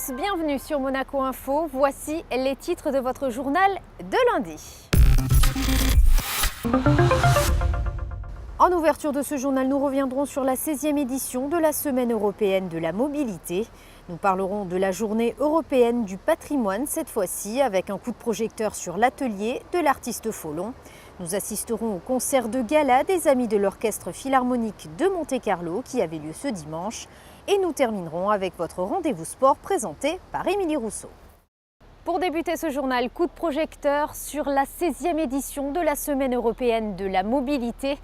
tous, bienvenue sur Monaco Info. Voici les titres de votre journal de lundi. En ouverture de ce journal, nous reviendrons sur la 16e édition de la Semaine européenne de la mobilité. Nous parlerons de la Journée européenne du patrimoine, cette fois-ci avec un coup de projecteur sur l'atelier de l'artiste Folon. Nous assisterons au concert de gala des amis de l'Orchestre Philharmonique de Monte-Carlo qui avait lieu ce dimanche. Et nous terminerons avec votre rendez-vous sport présenté par Émilie Rousseau. Pour débuter ce journal, coup de projecteur sur la 16e édition de la Semaine européenne de la mobilité.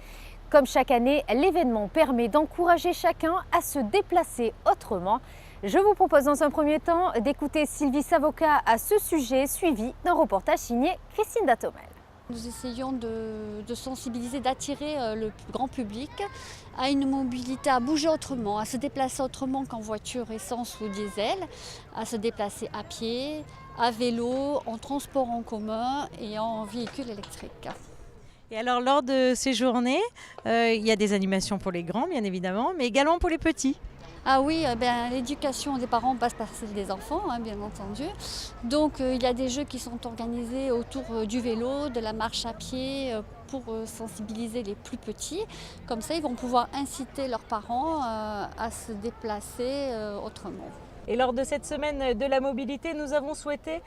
Comme chaque année, l'événement permet d'encourager chacun à se déplacer autrement. Je vous propose dans un premier temps d'écouter Sylvie Savoca à ce sujet, suivi d'un reportage signé Christine Datomel. Nous essayons de sensibiliser, d'attirer le grand public à une mobilité, à bouger autrement, à se déplacer autrement qu'en voiture essence ou diesel, à se déplacer à pied, à vélo, en transport en commun et en véhicule électrique. Et alors lors de ces journées, il y a des animations pour les grands bien évidemment, mais également pour les petits. Ah oui, l'éducation des parents passe par celle des enfants, bien entendu. Donc il y a des jeux qui sont organisés autour du vélo, de la marche à pied, pour sensibiliser les plus petits. Comme ça, ils vont pouvoir inciter leurs parents à se déplacer autrement. Et lors de cette semaine de la mobilité, nous avons souhaité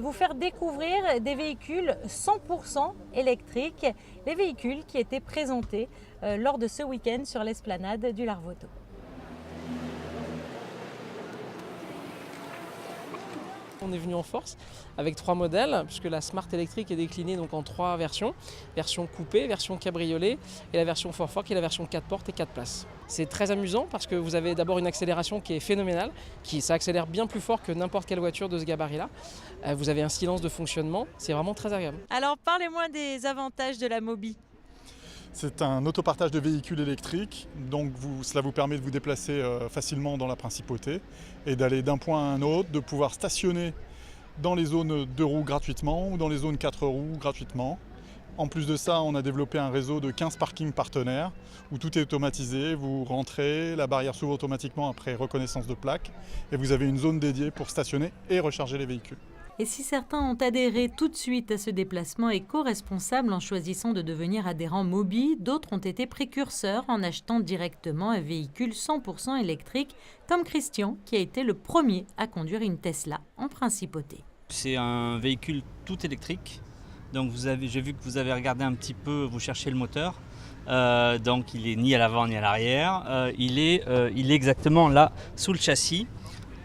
vous faire découvrir des véhicules 100% électriques, les véhicules qui étaient présentés lors de ce week-end sur l'esplanade du Larvoto. On est venu en force avec 3 modèles, puisque la Smart électrique est déclinée donc en 3 versions. Version coupé, version cabriolet et la version Fort qui est la version 4 portes et 4 places. C'est très amusant parce que vous avez d'abord une accélération qui est phénoménale, ça accélère bien plus fort que n'importe quelle voiture de ce gabarit-là. Vous avez un silence de fonctionnement, c'est vraiment très agréable. Alors parlez-moi des avantages de la Mobi. C'est un autopartage de véhicules électriques, donc cela vous permet de vous déplacer facilement dans la principauté et d'aller d'un point à un autre, de pouvoir stationner dans les zones 2 roues gratuitement ou dans les zones 4 roues gratuitement. En plus de ça, on a développé un réseau de 15 parkings partenaires où tout est automatisé. Vous rentrez, la barrière s'ouvre automatiquement après reconnaissance de plaque et vous avez une zone dédiée pour stationner et recharger les véhicules. Et si certains ont adhéré tout de suite à ce déplacement éco-responsable en choisissant de devenir adhérents Mobi, d'autres ont été précurseurs en achetant directement un véhicule 100% électrique, comme Christian, qui a été le premier à conduire une Tesla en principauté. C'est un véhicule tout électrique, donc j'ai vu que vous avez regardé un petit peu, vous cherchez le moteur. Donc il est ni à l'avant ni à l'arrière, il est exactement là sous le châssis.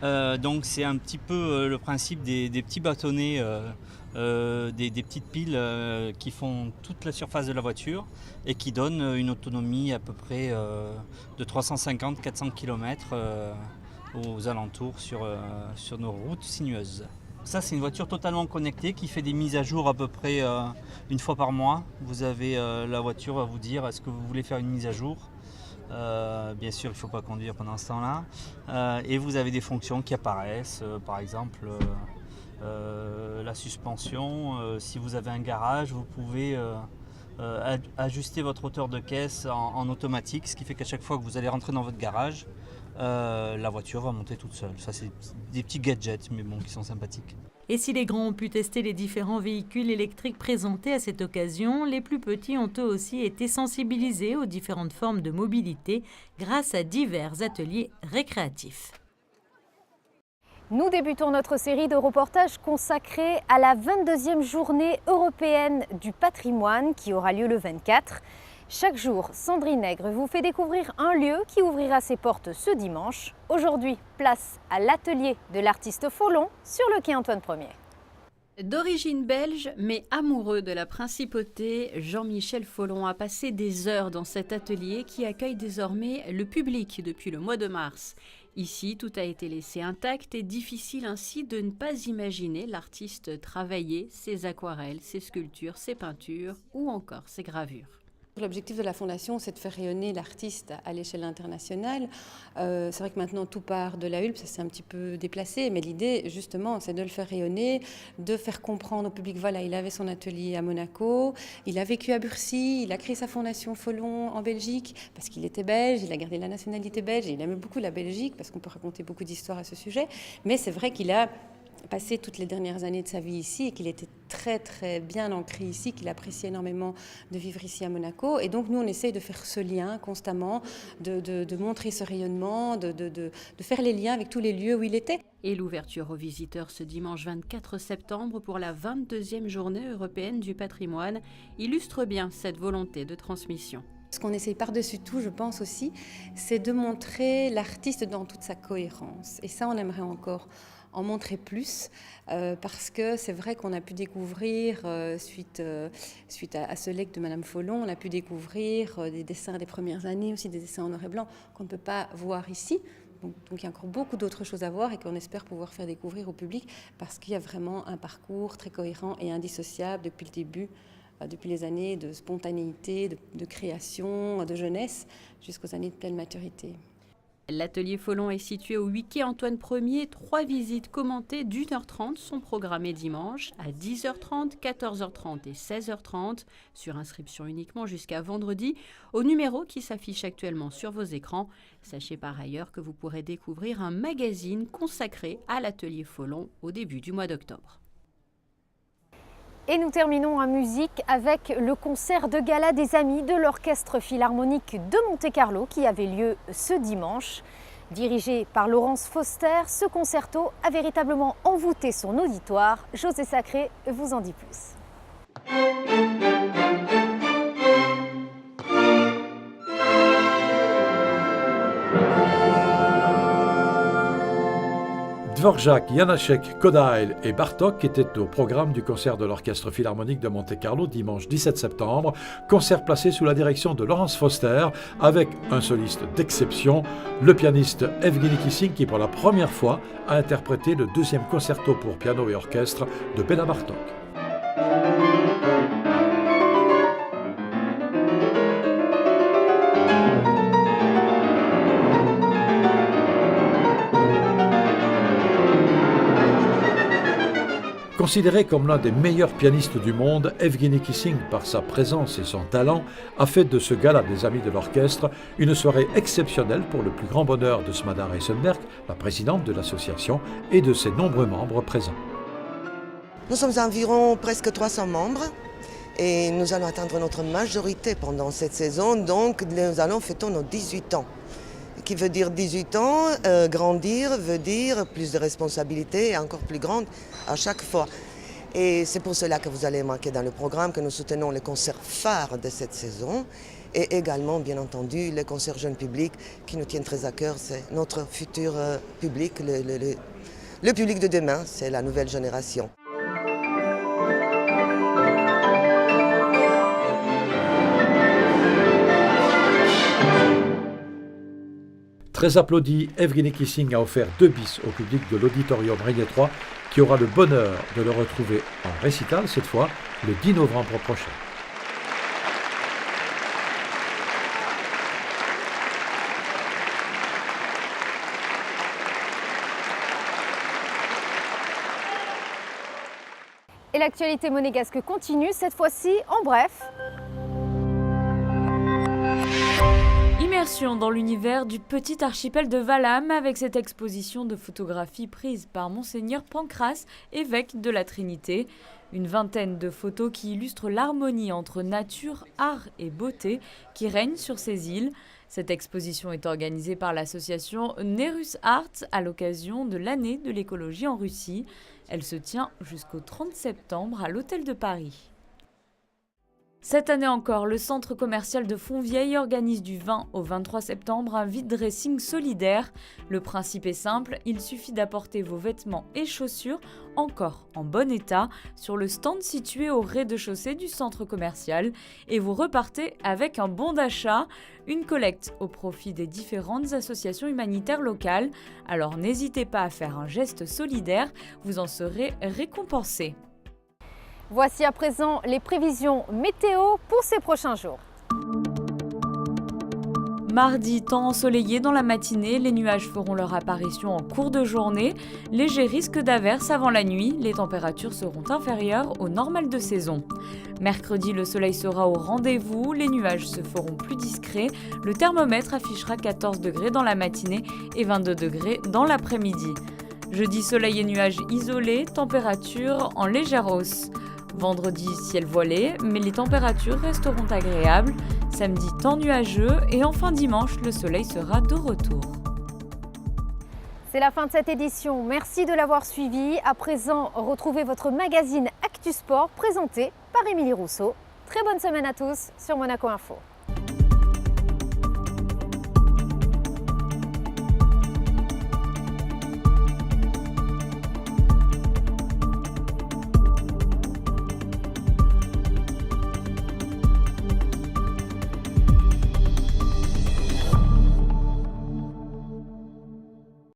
Donc c'est un petit peu le principe des petits bâtonnets, des petites piles qui font toute la surface de la voiture et qui donnent une autonomie à peu près de 350-400 km aux alentours sur nos routes sinueuses. Ça, c'est une voiture totalement connectée qui fait des mises à jour à peu près une fois par mois. Vous avez la voiture à vous dire est-ce que vous voulez faire une mise à jour. Bien sûr, il ne faut pas conduire pendant ce temps-là. Et vous avez des fonctions qui apparaissent, par exemple la suspension. Si vous avez un garage, vous pouvez ajuster votre hauteur de caisse en automatique, ce qui fait qu'à chaque fois que vous allez rentrer dans votre garage, la voiture va monter toute seule. Ça, c'est des petits gadgets, mais bon, qui sont sympathiques. Et si les grands ont pu tester les différents véhicules électriques présentés à cette occasion, les plus petits ont eux aussi été sensibilisés aux différentes formes de mobilité grâce à divers ateliers récréatifs. Nous débutons notre série de reportages consacrés à la 22e journée européenne du patrimoine qui aura lieu le 24. Chaque jour, Sandrine Nègre vous fait découvrir un lieu qui ouvrira ses portes ce dimanche. Aujourd'hui, place à l'atelier de l'artiste Folon sur le quai Antoine Ier. D'origine belge, mais amoureux de la principauté, Jean-Michel Folon a passé des heures dans cet atelier qui accueille désormais le public depuis le mois de mars. Ici, tout a été laissé intact et difficile ainsi de ne pas imaginer l'artiste travailler ses aquarelles, ses sculptures, ses peintures ou encore ses gravures. L'objectif de la Fondation, c'est de faire rayonner l'artiste à l'échelle internationale. C'est vrai que maintenant, tout part de la Hulpe, ça s'est un petit peu déplacé, mais l'idée, justement, c'est de le faire rayonner, de faire comprendre au public, voilà, il avait son atelier à Monaco, il a vécu à Burcy, il a créé sa Fondation Folon en Belgique, parce qu'il était belge, il a gardé la nationalité belge, et il aimait beaucoup la Belgique, parce qu'on peut raconter beaucoup d'histoires à ce sujet, mais c'est vrai qu'il a passé toutes les dernières années de sa vie ici et qu'il était très très bien ancré ici, qu'il appréciait énormément de vivre ici à Monaco. Et donc nous on essaye de faire ce lien constamment, de montrer ce rayonnement, de faire les liens avec tous les lieux où il était. Et l'ouverture aux visiteurs ce dimanche 24 septembre pour la 22e journée européenne du patrimoine illustre bien cette volonté de transmission. Ce qu'on essaye par-dessus tout, je pense aussi, c'est de montrer l'artiste dans toute sa cohérence. Et ça, on aimerait encore en montrer plus, parce que c'est vrai qu'on a pu découvrir, suite à ce legs de Madame Folon, on a pu découvrir des dessins des premières années, aussi des dessins en noir et blanc qu'on ne peut pas voir ici. Donc il y a encore beaucoup d'autres choses à voir et qu'on espère pouvoir faire découvrir au public, parce qu'il y a vraiment un parcours très cohérent et indissociable depuis le début, depuis les années de spontanéité, de création, de jeunesse, jusqu'aux années de pleine maturité. L'atelier Folon est situé au 8 quai Antoine Ier. 3 visites commentées d'1h30 sont programmées dimanche à 10h30, 14h30 et 16h30, sur inscription uniquement jusqu'à vendredi, au numéro qui s'affiche actuellement sur vos écrans. Sachez par ailleurs que vous pourrez découvrir un magazine consacré à l'atelier Folon au début du mois d'octobre. Et nous terminons en musique avec le concert de gala des amis de l'Orchestre Philharmonique de Monte-Carlo qui avait lieu ce dimanche. Dirigé par Laurence Foster, ce concerto a véritablement envoûté son auditoire. José Sacré vous en dit plus. Dvorak, Janáček, Kodály et Bartók étaient au programme du concert de l'Orchestre Philharmonique de Monte-Carlo dimanche 17 septembre, concert placé sous la direction de Laurence Foster avec un soliste d'exception, le pianiste Evgueni Kissing qui pour la première fois a interprété le 2e concerto pour piano et orchestre de Béla Bartók. Considéré comme l'un des meilleurs pianistes du monde, Evgueni Kissing, par sa présence et son talent, a fait de ce gala des amis de l'orchestre une soirée exceptionnelle pour le plus grand bonheur de Smada Reisenberg, la présidente de l'association, et de ses nombreux membres présents. Nous sommes environ presque 300 membres et nous allons atteindre notre majorité pendant cette saison, donc nous allons fêter nos 18 ans. Qui veut dire 18 ans, grandir veut dire plus de responsabilités et encore plus grandes à chaque fois. Et c'est pour cela que vous allez marquer dans le programme que nous soutenons les concerts phares de cette saison et également, bien entendu, les concerts jeunes publics qui nous tiennent très à cœur. C'est notre futur public, le public de demain, c'est la nouvelle génération. Très applaudi, Evgueni Kissing a offert 2 bis au public de l'Auditorium Régnier 3 qui aura le bonheur de le retrouver en récital cette fois le 10 novembre prochain. Et l'actualité monégasque continue, cette fois-ci en bref. Immersion dans l'univers du petit archipel de Valame avec cette exposition de photographies prises par Monseigneur Pancras, évêque de la Trinité. Une vingtaine de photos qui illustrent l'harmonie entre nature, art et beauté qui règne sur ces îles. Cette exposition est organisée par l'association Nerus Art à l'occasion de l'année de l'écologie en Russie. Elle se tient jusqu'au 30 septembre à l'Hôtel de Paris. Cette année encore, le centre commercial de Fontvieille organise du 20 au 23 septembre un vide dressing solidaire. Le principe est simple, il suffit d'apporter vos vêtements et chaussures encore en bon état sur le stand situé au rez-de-chaussée du centre commercial et vous repartez avec un bon d'achat, une collecte au profit des différentes associations humanitaires locales. Alors n'hésitez pas à faire un geste solidaire, vous en serez récompensé. Voici à présent les prévisions météo pour ces prochains jours. Mardi, temps ensoleillé dans la matinée, les nuages feront leur apparition en cours de journée. Léger risque d'averses avant la nuit, les températures seront inférieures au normal de saison. Mercredi, le soleil sera au rendez-vous, les nuages se feront plus discrets. Le thermomètre affichera 14 degrés dans la matinée et 22 degrés dans l'après-midi. Jeudi, soleil et nuages isolés, température en légère hausse. Vendredi, ciel voilé, mais les températures resteront agréables. Samedi, temps nuageux et enfin dimanche, le soleil sera de retour. C'est la fin de cette édition. Merci de l'avoir suivi. À présent, retrouvez votre magazine Actu Sport présenté par Émilie Rousseau. Très bonne semaine à tous sur Monaco Info.